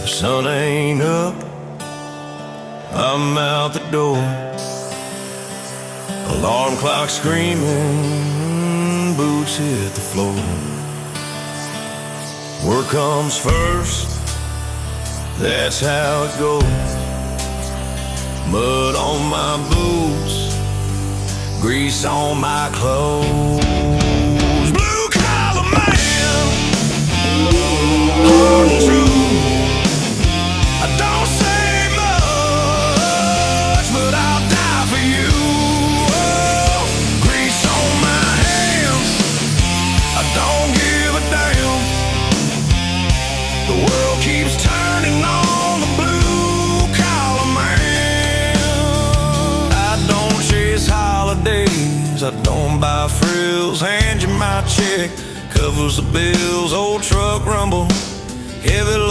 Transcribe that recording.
The sun ain't up, I'm out the door. Alarm clock screaming, boots hit the floor. Work comes first, that's how it goes. Mud on my boots, grease on my clothes. Blue collar man, hard and true. I don't say much, but I'll die for you. Oh, grease on my hands, I don't give a damn. The world keeps turning on the blue collar man. I don't chase holidays, I don't buy frills. Hand you my check, covers the bills. Old truck rumble, heavy